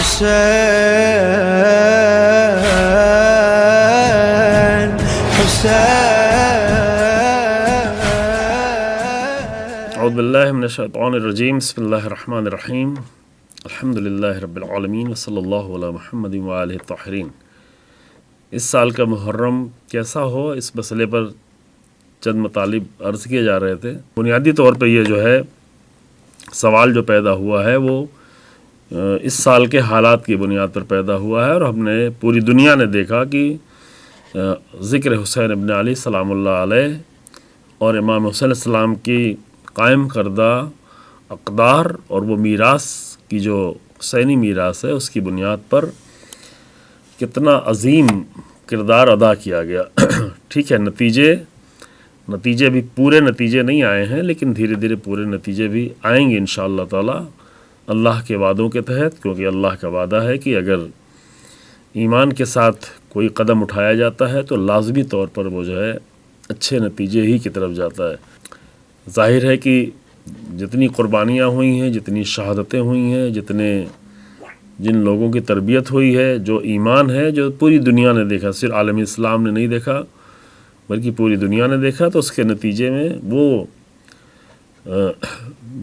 حسين حسين. اعوذ باللہ من الشیطان الرجیم. بسم اللہ الرحمن الرحیم. الحمد للہ رب العالمین وصلی اللہ علی محمد وآلہ الطاہرین. اس سال کا محرم کیسا ہو، اس مسئلے پر چند مطالب عرض کیے جا رہے تھے. بنیادی طور پہ یہ جو ہے سوال جو پیدا ہوا ہے وہ اس سال کے حالات کی بنیاد پر پیدا ہوا ہے، اور ہم نے پوری دنیا نے دیکھا کہ ذکر حسین ابن علی سلام اللہ علیہ اور امام حسین علیہ السلام کی قائم کردہ اقدار اور وہ میراث کی جو حسینی میراث ہے اس کی بنیاد پر کتنا عظیم کردار ادا کیا گیا. ٹھیک ہے، نتیجے بھی پورے نتیجے نہیں آئے ہیں، لیکن دھیرے دھیرے پورے نتیجے بھی آئیں گے انشاءاللہ تعالی اللہ کے وعدوں کے تحت، کیونکہ اللہ کا وعدہ ہے کہ اگر ایمان کے ساتھ کوئی قدم اٹھایا جاتا ہے تو لازمی طور پر وہ جو ہے اچھے نتیجے ہی کی طرف جاتا ہے. ظاہر ہے کہ جتنی قربانیاں ہوئی ہیں، جتنی شہادتیں ہوئی ہیں، جن لوگوں کی تربیت ہوئی ہے، جو ایمان ہے، جو پوری دنیا نے دیکھا، صرف عالم اسلام نے نہیں دیکھا بلکہ پوری دنیا نے دیکھا، تو اس کے نتیجے میں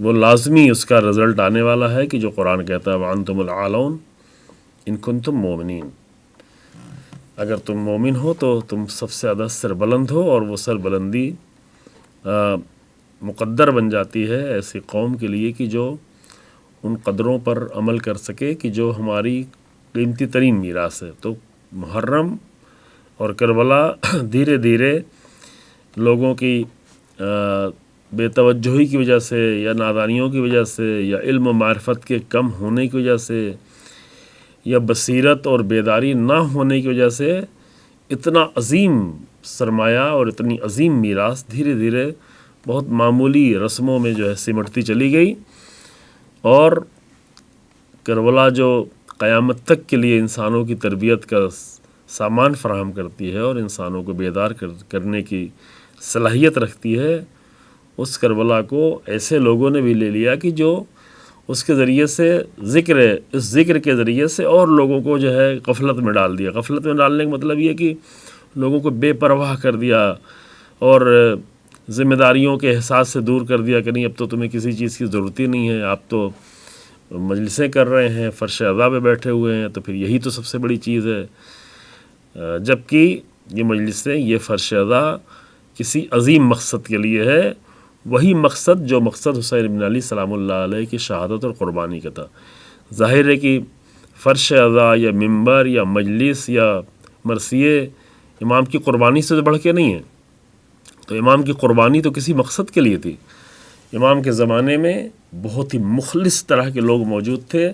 وہ لازمی اس کا رزلٹ آنے والا ہے کہ جو قرآن کہتا ہے وَأَنْتُمُ الْأَعْلَوْنَ إِن كُنتُم مُؤْمِنِينَ. اگر تم مومن ہو تو تم سب سے زیادہ سربلند ہو، اور وہ سربلندی مقدر بن جاتی ہے ایسی قوم کے لیے کہ جو ان قدروں پر عمل کر سکے کہ جو ہماری قیمتی ترین میراث ہے. تو محرم اور کربلا دھیرے دھیرے لوگوں کی بے توجہی کی وجہ سے یا نادانیوں کی وجہ سے یا علم و معرفت کے کم ہونے کی وجہ سے یا بصیرت اور بیداری نہ ہونے کی وجہ سے اتنا عظیم سرمایہ اور اتنی عظیم میراث دھیرے دھیرے بہت معمولی رسموں میں جو ہے سمٹتی چلی گئی، اور کربلا جو قیامت تک کے لیے انسانوں کی تربیت کا سامان فراہم کرتی ہے اور انسانوں کو بیدار کرنے کی صلاحیت رکھتی ہے، اس کربلا کو ایسے لوگوں نے بھی لے لیا کہ جو اس کے ذریعے سے اس ذکر کے ذریعے سے اور لوگوں کو جو ہے غفلت میں ڈال دیا. غفلت میں ڈالنے کا مطلب یہ کہ لوگوں کو بے پرواہ کر دیا اور ذمہ داریوں کے احساس سے دور کر دیا کہ نہیں، اب تو تمہیں کسی چیز کی ضرورت ہی نہیں ہے، آپ تو مجلسیں کر رہے ہیں، فرش عزا پہ بیٹھے ہوئے ہیں، تو پھر یہی تو سب سے بڑی چیز ہے. جبکہ یہ مجلسیں، یہ فرش عزا کسی عظیم مقصد کے لیے ہے، وہی مقصد جو مقصد حسین ابن علی سلام اللہ علیہ کی شہادت اور قربانی کا تھا. ظاہر ہے کہ فرش عزا یا ممبر یا مجلس یا مرثیے امام کی قربانی سے بڑھ کے نہیں ہیں. تو امام کی قربانی تو کسی مقصد کے لیے تھی. امام کے زمانے میں بہت ہی مخلص طرح کے لوگ موجود تھے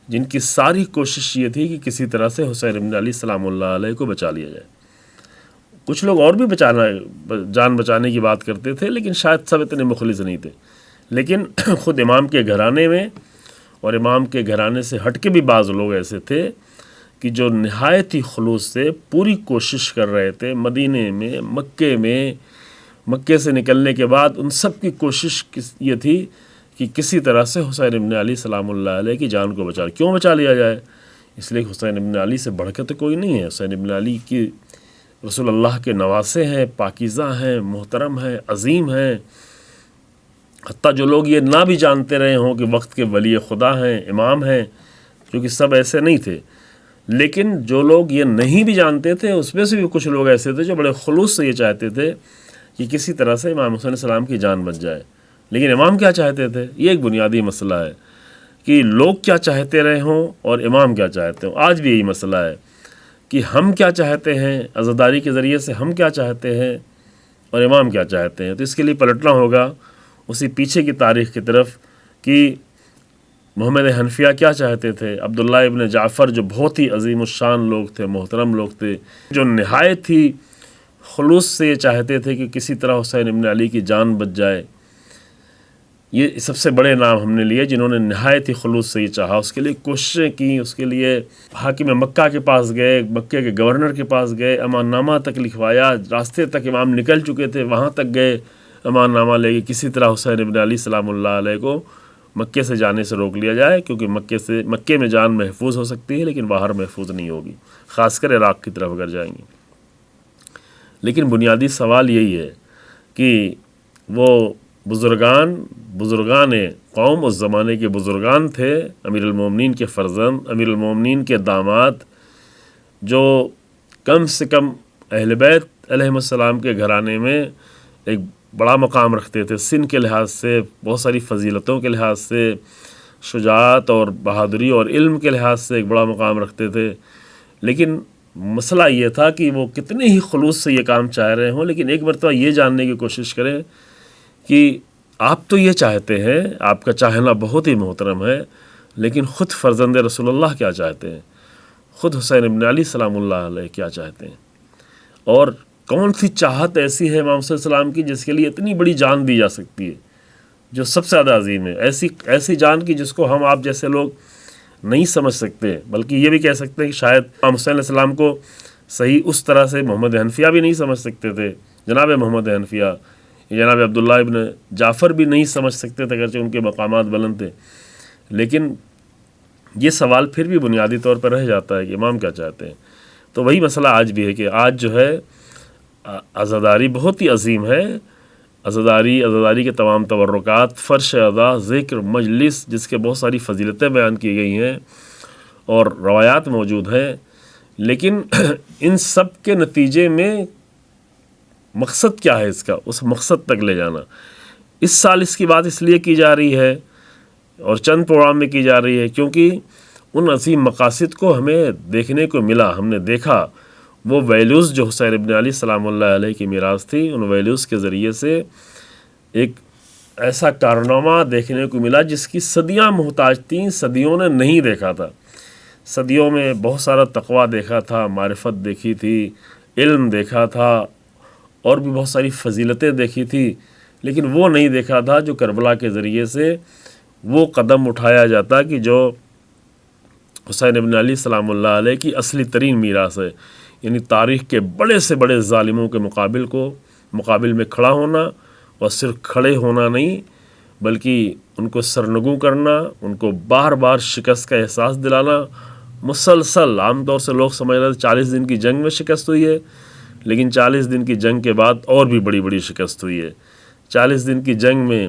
جن کی ساری کوشش یہ تھی کہ کسی طرح سے حسین ابن علی سلام اللہ علیہ کو بچا لیا جائے. کچھ لوگ اور بھی جان بچانے کی بات کرتے تھے، لیکن شاید سب اتنے مخلص نہیں تھے. لیکن خود امام کے گھرانے میں اور امام کے گھرانے سے ہٹ کے بھی بعض لوگ ایسے تھے کہ جو نہایت ہی خلوص سے پوری کوشش کر رہے تھے. مدینے میں، مکے سے نکلنے کے بعد ان سب کی کوشش یہ تھی کہ کسی طرح سے حسین ابن علی سلام اللہ علیہ کی جان کو کیوں بچا لیا جائے. اس لیے حسین ابن علی سے بڑھ کے تو کوئی نہیں ہے. حسین ابن علی کی رسول اللہ کے نواسے ہیں، پاکیزہ ہیں، محترم ہیں، عظیم ہیں. حتیٰ جو لوگ یہ نہ بھی جانتے رہے ہوں کہ وقت کے ولی خدا ہیں، امام ہیں، کیونکہ سب ایسے نہیں تھے، لیکن جو لوگ یہ نہیں بھی جانتے تھے اس میں سے بھی کچھ لوگ ایسے تھے جو بڑے خلوص سے یہ چاہتے تھے کہ کسی طرح سے امام حسین علیہ السلام کی جان بچ جائے. لیکن امام کیا چاہتے تھے، یہ ایک بنیادی مسئلہ ہے کہ لوگ کیا چاہتے رہے ہوں اور امام کیا چاہتے ہوں. آج بھی یہی مسئلہ ہے کہ ہم کیا چاہتے ہیں، عزاداری کے ذریعے سے ہم کیا چاہتے ہیں اور امام کیا چاہتے ہیں. تو اس کے لیے پلٹنا ہوگا اسی پیچھے کی تاریخ کی طرف کہ محمد حنفیہ کیا چاہتے تھے، عبداللہ ابن جعفر جو بہت ہی عظیم الشان لوگ تھے، محترم لوگ تھے، جو نہایت ہی خلوص سے یہ چاہتے تھے کہ کسی طرح حسین ابن علی کی جان بچ جائے. یہ سب سے بڑے نام ہم نے لیے جنہوں نے نہایت ہی خلوص سے یہ چاہا، اس کے لیے کوششیں کی، اس کے لیے حاکم مکہ کے پاس گئے، مکے کے گورنر کے پاس گئے، امان نامہ تک لکھوایا، راستے تک امام نکل چکے تھے وہاں تک گئے امان نامہ لے کے کسی طرح حسین ابن علی سلام اللہ علیہ کو مکے سے جانے سے روک لیا جائے، کیونکہ مکے میں جان محفوظ ہو سکتی ہے لیکن باہر محفوظ نہیں ہوگی، خاص کر عراق کی طرف اگر جائیں گے۔ لیکن بنیادی سوال یہی ہے کہ وہ بزرگان قوم اس زمانے کے بزرگان تھے، امیر المومنین کے فرزند، امیر المومنین کے داماد، جو کم سے کم اہل بیت علیہم السلام کے گھرانے میں ایک بڑا مقام رکھتے تھے، سن کے لحاظ سے، بہت ساری فضیلتوں کے لحاظ سے، شجاعت اور بہادری اور علم کے لحاظ سے ایک بڑا مقام رکھتے تھے۔ لیکن مسئلہ یہ تھا کہ وہ کتنے ہی خلوص سے یہ کام چاہ رہے ہوں، لیکن ایک مرتبہ یہ جاننے کی کوشش کریں کہ آپ تو یہ چاہتے ہیں، آپ کا چاہنا بہت ہی محترم ہے، لیکن خود فرزند رسول اللہ کیا چاہتے ہیں، خود حسین ابن علی سلام اللہ علیہ کیا چاہتے ہیں، اور کون سی چاہت ایسی ہے امام صلی اللہ علیہ وسلم کی جس کے لیے اتنی بڑی جان دی جا سکتی ہے، جو سب سے زیادہ عظیم ہے، ایسی جان کی جس کو ہم آپ جیسے لوگ نہیں سمجھ سکتے، بلکہ یہ بھی کہہ سکتے ہیں کہ شاید امام حسین علیہ السلام کو صحیح اس طرح سے محمد حنفیہ بھی نہیں سمجھ سکتے تھے، جناب محمد حنفیہ، جناب عبداللہ ابن جعفر بھی نہیں سمجھ سکتے تھے، اگرچہ ان کے مقامات بلند تھے۔ لیکن یہ سوال پھر بھی بنیادی طور پر رہ جاتا ہے کہ امام کیا چاہتے ہیں۔ تو وہی مسئلہ آج بھی ہے کہ آج جو ہے عزاداری بہت ہی عظیم ہے، عزاداری کے تمام تبرکات، فرش عزا، ذکر، مجلس، جس کے بہت ساری فضیلتیں بیان کی گئی ہیں اور روایات موجود ہیں، لیکن ان سب کے نتیجے میں مقصد کیا ہے اس کا، اس مقصد تک لے جانا۔ اس سال اس کی بات اس لیے کی جا رہی ہے اور چند پروگرام میں کی جا رہی ہے کیونکہ ان عظیم مقاصد کو ہمیں دیکھنے کو ملا، ہم نے دیکھا وہ ویلیوز جو حسین ابن علی سلام اللہ علیہ کی میراث تھی، ان ویلیوز کے ذریعے سے ایک ایسا کارنامہ دیکھنے کو ملا جس کی صدیاں محتاج تھیں، صدیوں نے نہیں دیکھا تھا۔ صدیوں میں بہت سارا تقویٰ دیکھا تھا، معرفت دیکھی تھی، علم دیکھا تھا، اور بھی بہت ساری فضیلتیں دیکھی تھی، لیکن وہ نہیں دیکھا تھا جو کربلا کے ذریعے سے وہ قدم اٹھایا جاتا کہ جو حسین ابن علی سلام اللہ علیہ کی اصلی ترین میراث ہے، یعنی تاریخ کے بڑے سے بڑے ظالموں کے مقابل میں کھڑا ہونا، اور صرف کھڑے ہونا نہیں بلکہ ان کو سرنگوں کرنا، ان کو بار بار شکست کا احساس دلانا، مسلسل۔ عام طور سے لوگ سمجھ رہے تھے 40 دن کی جنگ میں شکست ہوئی ہے، لیکن 40 دن کی جنگ کے بعد اور بھی بڑی بڑی شکست ہوئی ہے۔ 40 دن کی جنگ میں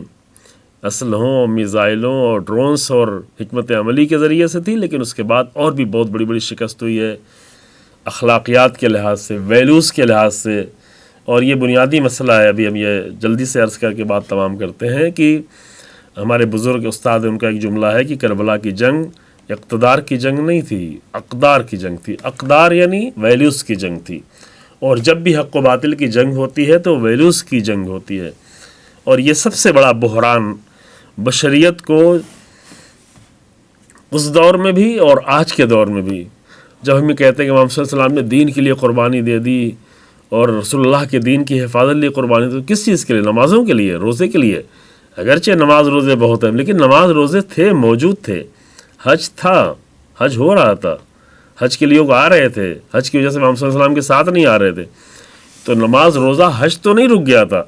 اسلحوں اور میزائلوں اور ڈرونز اور حکمت عملی کے ذریعے سے تھی، لیکن اس کے بعد اور بھی بہت بڑی بڑی شکست ہوئی ہے، اخلاقیات کے لحاظ سے، ویلیوز کے لحاظ سے۔ اور یہ بنیادی مسئلہ ہے، ابھی ہم یہ جلدی سے عرض کر کے بات تمام کرتے ہیں کہ ہمارے بزرگ استاد ان کا ایک جملہ ہے کہ کربلا کی جنگ اقتدار کی جنگ نہیں تھی، اقدار کی جنگ تھی۔ اقدار یعنی ویلیوز کی جنگ تھی، اور جب بھی حق و باطل کی جنگ ہوتی ہے تو ویلیوز کی جنگ ہوتی ہے۔ اور یہ سب سے بڑا بحران بشریت کو اس دور میں بھی اور آج کے دور میں بھی، جب ہم یہ کہتے ہیں کہ امام صلی اللہ علیہ وسلم نے دین کے لیے قربانی دے دی اور رسول اللہ کے دین کی حفاظت لیے قربانی دی، تو کس چیز کے لیے؟ نمازوں کے لیے، روزے کے لیے۔ اگرچہ نماز روزے بہت ہیں، لیکن نماز روزے تھے، موجود تھے، حج تھا، حج ہو رہا تھا، حج کے لیے لوگ آ رہے تھے، حج کی وجہ سے امام صلی اللہ علیہ وسلم کے ساتھ نہیں آ رہے تھے، تو نماز روزہ حج تو نہیں رک گیا تھا،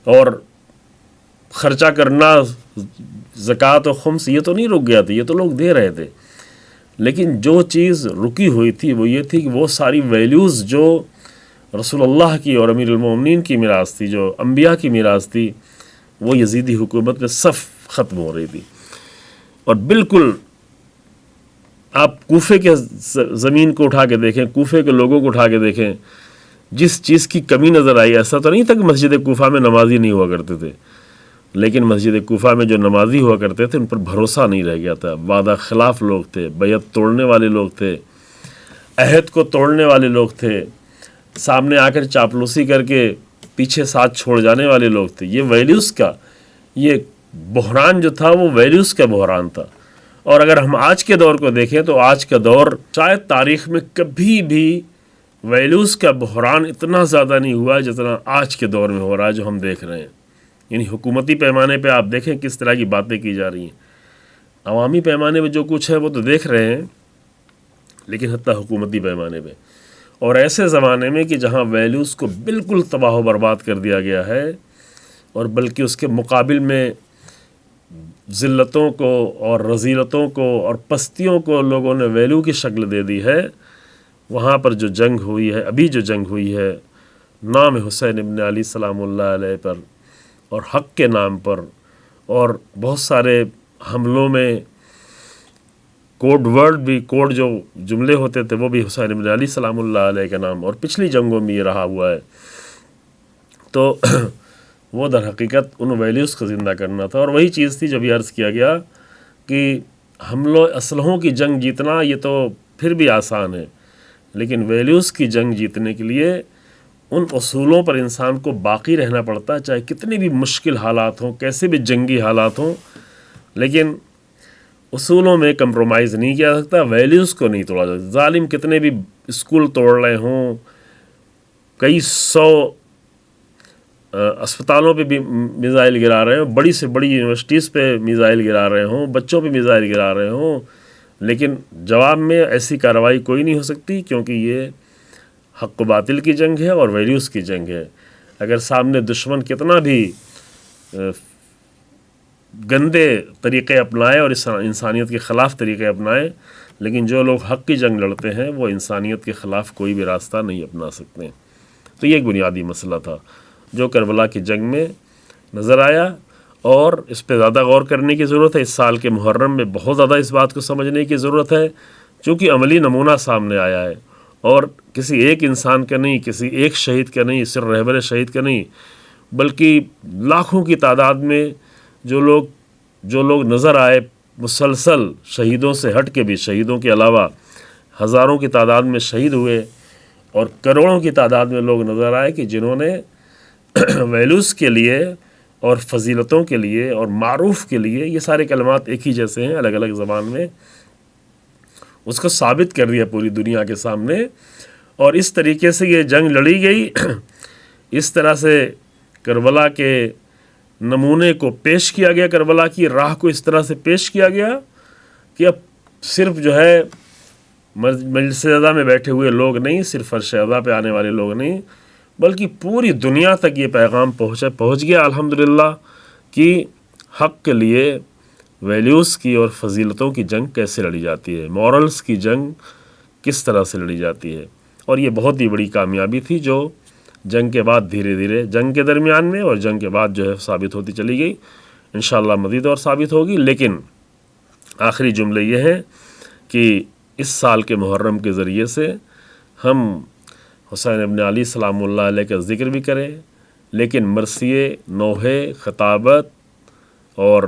اور خرچہ کرنا زکوٰۃ و خمس یہ تو نہیں رک گیا تھا، یہ تو لوگ دے رہے تھے۔ لیکن جو چیز رکی ہوئی تھی وہ یہ تھی کہ وہ ساری ویلیوز جو رسول اللہ کی اور امیر المومنین کی میراث تھی، جو انبیاء کی میراث تھی، وہ یزیدی حکومت میں صف ختم ہو رہی تھی۔ اور بالکل آپ کوفے کے زمین کو اٹھا کے دیکھیں، کوفے کے لوگوں کو اٹھا کے دیکھیں، جس چیز کی کمی نظر آئی، ایسا تو نہیں تھا کہ مسجد کوفہ میں نمازی نہیں ہوا کرتے تھے، لیکن مسجد کوفہ میں جو نمازی ہوا کرتے تھے ان پر بھروسہ نہیں رہ گیا تھا، وعدہ خلاف لوگ تھے، بیعت توڑنے والے لوگ تھے، عہد کو توڑنے والے لوگ تھے، سامنے آ کر چاپلوسی کر کے پیچھے ساتھ چھوڑ جانے والے لوگ تھے۔ یہ ویلیوز کا یہ بحران جو تھا وہ ویلیوز کا بحران تھا۔ اور اگر ہم آج کے دور کو دیکھیں تو آج کا دور شاید تاریخ میں کبھی بھی ویلیوز کا بحران اتنا زیادہ نہیں ہوا جتنا آج کے دور میں ہو رہا ہے، جو ہم دیکھ رہے ہیں۔ یعنی حکومتی پیمانے پہ آپ دیکھیں کس طرح کی باتیں کی جا رہی ہیں، عوامی پیمانے پہ جو کچھ ہے وہ تو دیکھ رہے ہیں، لیکن حتیٰ حکومتی پیمانے پہ، اور ایسے زمانے میں کہ جہاں ویلیوز کو بالکل تباہ و برباد کر دیا گیا ہے، اور بلکہ اس کے مقابل میں ذلتوں کو اور رذیلتوں کو اور پستیوں کو لوگوں نے ویلیو کی شکل دے دی ہے، وہاں پر جو جنگ ہوئی ہے، ابھی جو جنگ ہوئی ہے نام حسین ابن علی سلام اللہ علیہ پر اور حق کے نام پر، اور بہت سارے حملوں میں کوڈ ورڈ بھی، کوڈ جو جملے ہوتے تھے وہ بھی حسین ابن علی سلام اللہ علیہ کے نام، اور پچھلی جنگوں میں یہ رہا ہوا ہے. تو وہ در حقیقت ان ویلیوز کو زندہ کرنا تھا. اور وہی چیز تھی جو بھی عرض کیا گیا کہ حملوں اسلحوں کی جنگ جیتنا یہ تو پھر بھی آسان ہے، لیکن ویلیوز کی جنگ جیتنے کے لیے ان اصولوں پر انسان کو باقی رہنا پڑتا ہے، چاہے کتنی بھی مشکل حالات ہوں، کیسے بھی جنگی حالات ہوں، لیکن اصولوں میں کمپرومائز نہیں کیا سکتا، ویلیوز کو نہیں توڑا جا سکتا. ظالم کتنے بھی اسکول توڑ رہے ہوں، کئی سو اسپتالوں پہ بھی میزائل گرا رہے ہوں، بڑی سے بڑی یونیورسٹیز پہ میزائل گرا رہے ہوں، بچوں پہ میزائل گرا رہے ہوں، لیکن جواب میں ایسی کارروائی کوئی نہیں ہو سکتی، کیونکہ یہ حق و باطل کی جنگ ہے اور ویلیوز کی جنگ ہے. اگر سامنے دشمن کتنا بھی گندے طریقے اپنائے اور انسانیت کے خلاف طریقے اپنائے، لیکن جو لوگ حق کی جنگ لڑتے ہیں وہ انسانیت کے خلاف کوئی بھی راستہ نہیں اپنا سکتے. تو یہ ایک بنیادی مسئلہ تھا جو کربلا کی جنگ میں نظر آیا، اور اس پہ زیادہ غور کرنے کی ضرورت ہے. اس سال کے محرم میں بہت زیادہ اس بات کو سمجھنے کی ضرورت ہے، چونکہ عملی نمونہ سامنے آیا ہے، اور کسی ایک انسان کا نہیں، کسی ایک شہید کا نہیں، صرف رہبر شہید کا نہیں، بلکہ لاکھوں کی تعداد میں جو لوگ نظر آئے مسلسل شہیدوں سے ہٹ کے بھی، شہیدوں کے علاوہ ہزاروں کی تعداد میں شہید ہوئے، اور کروڑوں کی تعداد میں لوگ نظر آئے کہ جنہوں نے ویلیوز کے لیے اور فضیلتوں کے لیے اور معروف کے لیے، یہ سارے کلمات ایک ہی جیسے ہیں الگ الگ زبان میں، اس کو ثابت کر دیا پوری دنیا کے سامنے. اور اس طریقے سے یہ جنگ لڑی گئی، اس طرح سے کربلا کے نمونے کو پیش کیا گیا، کربلا کی راہ کو اس طرح سے پیش کیا گیا کہ اب صرف جو ہے مجلس اعلیٰ میں بیٹھے ہوئے لوگ نہیں، صرف فرش اعلیٰ پہ آنے والے لوگ نہیں، بلکہ پوری دنیا تک یہ پیغام پہنچ گیا الحمدللہ کہ حق کے لیے ویلیوز کی اور فضیلتوں کی جنگ کیسے لڑی جاتی ہے، مورلز کی جنگ کس طرح سے لڑی جاتی ہے. اور یہ بہت ہی بڑی کامیابی تھی جو جنگ کے بعد دھیرے دھیرے جنگ کے درمیان میں اور جنگ کے بعد جو ہے ثابت ہوتی چلی گئی. انشاءاللہ مزید اور ثابت ہوگی. لیکن آخری جملے یہ ہیں کہ اس سال کے محرم کے ذریعے سے ہم حسین ابن علی سلام اللہ علیہ کا ذکر بھی کریں، لیکن مرثیے، نوحے، خطابت اور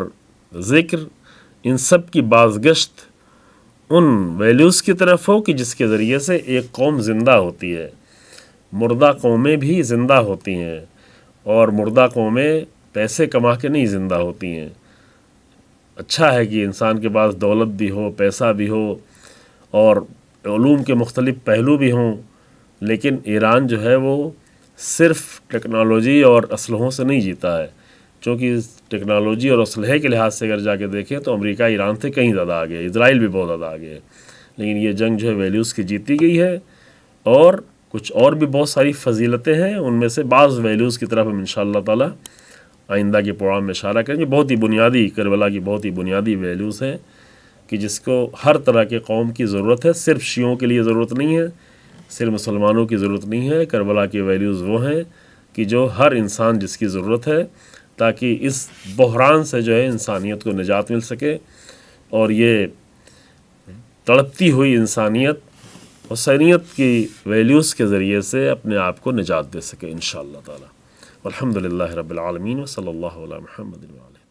ذکر، ان سب کی بازگشت ان ویلیوز کی طرف ہو کہ جس کے ذریعے سے ایک قوم زندہ ہوتی ہے. مردہ قومیں بھی زندہ ہوتی ہیں، اور مردہ قومیں پیسے کما کے نہیں زندہ ہوتی ہیں. اچھا ہے کہ انسان کے پاس دولت بھی ہو، پیسہ بھی ہو، اور علوم کے مختلف پہلو بھی ہوں، لیکن ایران جو ہے وہ صرف ٹیکنالوجی اور اسلحوں سے نہیں جیتا ہے. چونکہ ٹیکنالوجی اور اسلحے کے لحاظ سے اگر جا کے دیکھیں تو امریکہ ایران سے کہیں زیادہ آگے ہے، اسرائیل بھی بہت زیادہ آگے ہے. لیکن یہ جنگ جو ہے ویلیوز کی جیتی گئی ہے، اور کچھ اور بھی بہت ساری فضیلتیں ہیں، ان میں سے بعض ویلیوز کی طرف ہم انشاءاللہ تعالی آئندہ کے پروگرام میں اشارہ کریں گے. بہت ہی بنیادی، کربلا کی بہت ہی بنیادی ویلیوز ہیں کہ جس کو ہر طرح کے قوم کی ضرورت ہے. صرف شیعوں کے لیے ضرورت نہیں ہے، صرف مسلمانوں کی ضرورت نہیں ہے. کربلا کی ویلیوز وہ ہیں کہ جو ہر انسان جس کی ضرورت ہے، تاکہ اس بحران سے جو ہے انسانیت کو نجات مل سکے، اور یہ تڑپتی ہوئی انسانیت حسینیت کی ویلیوز کے ذریعے سے اپنے آپ کو نجات دے سکے انشاءاللہ تعالی. والحمدللہ رب العالمین، وصلی اللہ علی محمد وعلیہ.